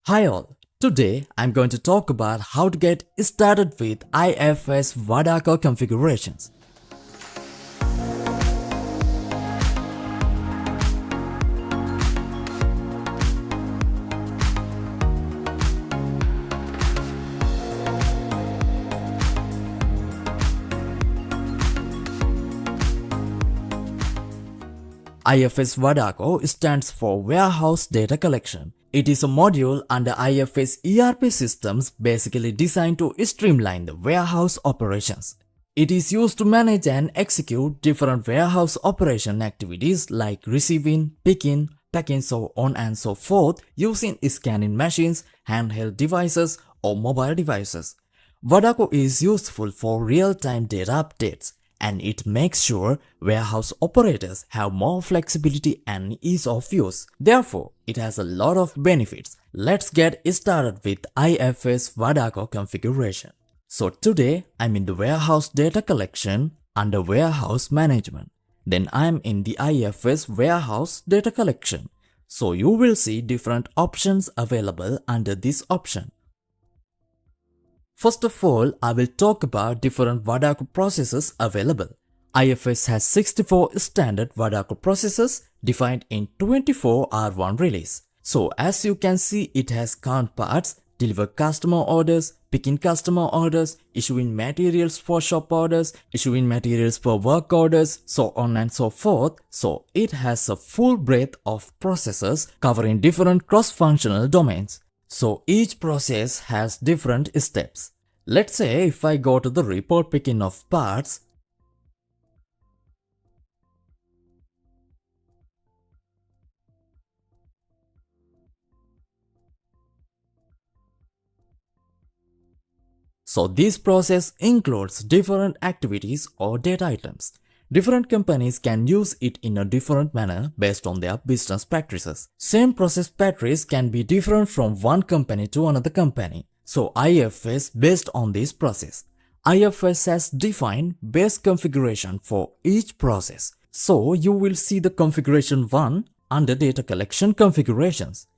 Hi all, today I'm going to talk about how to get started with IFS WADACO configurations. IFS WADACO stands for Warehouse Data Collection. It is a module under IFS ERP systems basically designed to streamline the warehouse operations. It is used to manage and execute different warehouse operation activities like receiving, picking, packing, so on and so forth using scanning machines, handheld devices or mobile devices. WADACO is useful for real-time data updates, and it makes sure warehouse operators have more flexibility and ease of use. Therefore, it has a lot of benefits. Let's get started with IFS WADACO configuration. So today, I'm in the warehouse data collection under warehouse management. Then I'm in the IFS warehouse data collection. So you will see different options available under this option. First of all, I will talk about different WADACO processes available. IFS has 64 standard WADACO processes defined in 24 R1 release. So as you can see, it has count parts, deliver customer orders, picking customer orders, issuing materials for shop orders, issuing materials for work orders, so on and so forth. So it has a full breadth of processes covering different cross-functional domains. So each process has different steps. Let's say if I go to the report picking of parts, so this process includes different activities or data items. Different companies can use it in a different manner based on their business practices. Same process practice can be different from one company to another company. So IFS based on this process. IFS has defined base configuration for each process. So you will see the configuration 1 under data collection configurations.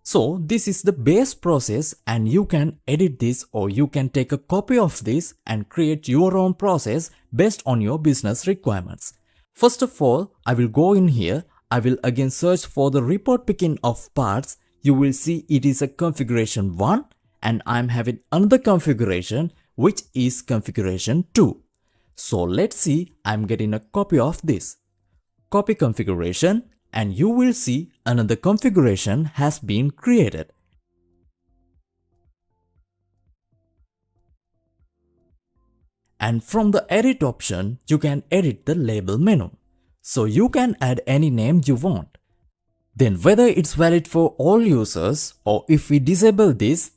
So this is the base process, and you can edit this or you can take a copy of this and create your own process based on your business requirements. First of all, I will go in here. I will again search for the report picking of parts. You will see it is a configuration 1 and I am having another configuration which is configuration 2. So let's see, I am getting a copy of this. Copy configuration, and you will see another configuration has been created. And from the edit option, you can edit the label menu. So you can add any name you want. Then whether it's valid for all users or if we disable this,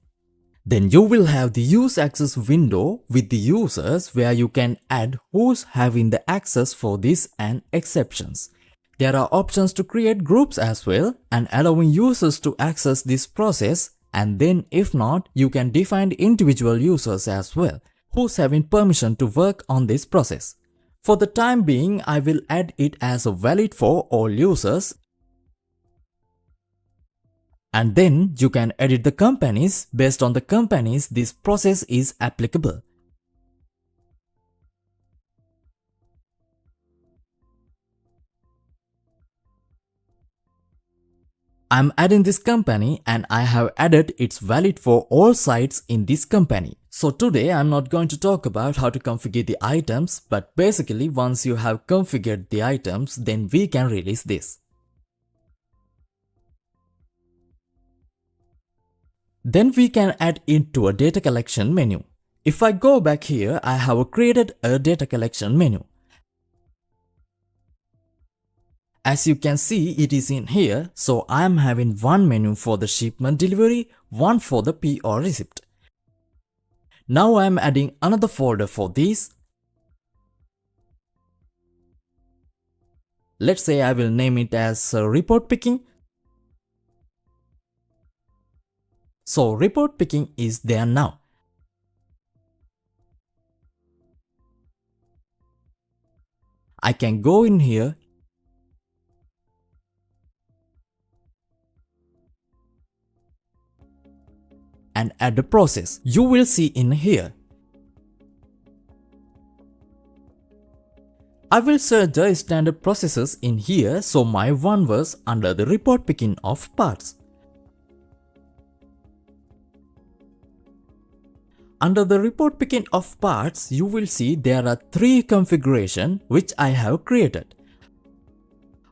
then you will have the use access window with the users where you can add who's having the access for this and exceptions. There are options to create groups as well and allowing users to access this process, and then if not, you can define individual users as well who's having permission to work on this process. For the time being, I will add it as a valid for all users, and then you can edit the companies based on the companies this process is applicable. I'm adding this company and I have added it's valid for all sites in this company. So today I'm not going to talk about how to configure the items, but basically once you have configured the items, then we can release this. Then we can add it to a data collection menu. If I go back here, I have created a data collection menu. As you can see, it is in here, so I am having one menu for the shipment delivery, one for the PO receipt. Now I am adding another folder for this. Let's say I will name it as report picking. So report picking is there now. I can go in here and add the process. You will see in here. I will search the standard processes in here, so my one was under the report picking of parts. Under the report picking of parts, you will see there are 3 configurations which I have created.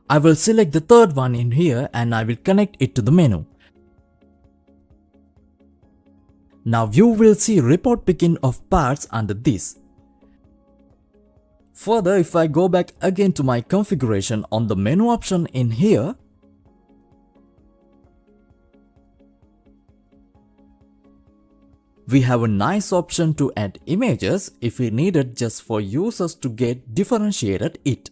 I will select the third one in here and I will connect it to the menu. Now you will see report picking of parts under this. Further, if I go back again to my configuration on the menu option in here, we have a nice option to add images if we needed just for users to get differentiated it.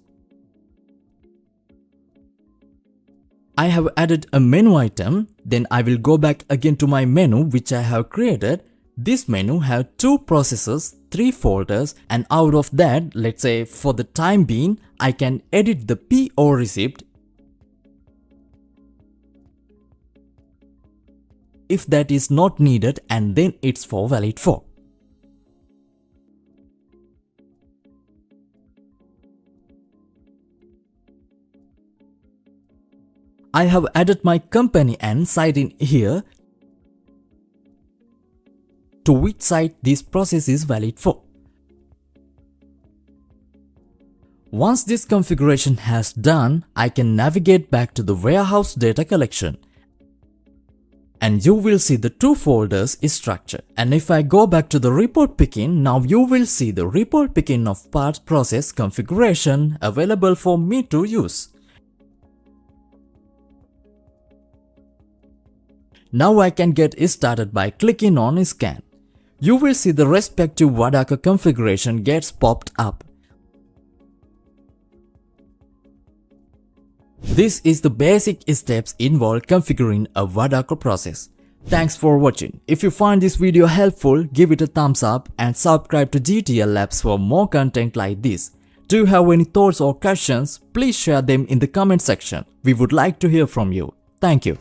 I have added a menu item, then I will go back again to my menu which I have created. This menu have 2 processes, 3 folders, and out of that, let's say for the time being, I can edit the PO receipt if that is not needed, and then it's for valid for. I have added my company and site in here, to which site this process is valid for. Once this configuration has done, I can navigate back to the warehouse data collection. And you will see the 2 folders is structured. And if I go back to the report picking, now you will see the report picking of parts process configuration available for me to use. Now I can get started by clicking on scan. You will see the respective WADACO configuration gets popped up. This is the basic steps involved configuring a WADACO process. Thanks for watching. If you find this video helpful, give it a thumbs up and subscribe to GTL Labs for more content like this. Do you have any thoughts or questions? Please share them in the comment section. We would like to hear from you. Thank you.